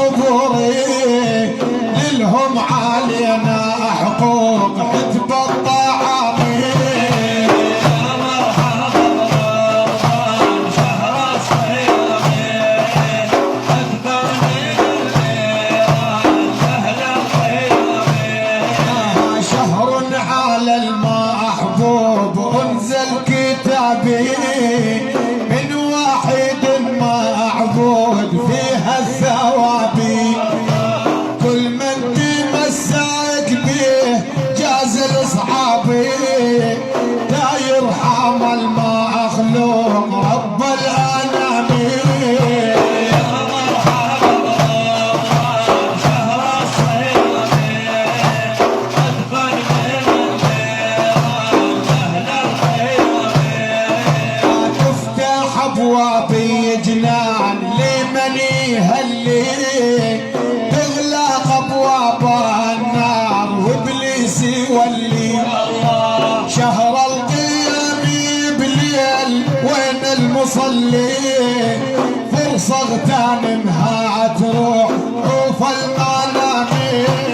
القبوري للهم علينا حقوق حتب الطعامي. المحبوب انزل كتابي من واحد معبود فيها الثوابي. كل من تمسك به جاز الاصحابي لا يرحم المخلوق رب الانامي. ابوابي جنان لمن يهلي تغلق ابواب النار وابليس يولي. شهر القيام بليل وين المصلي فرصه اغتنمها تروح خوف المنامي.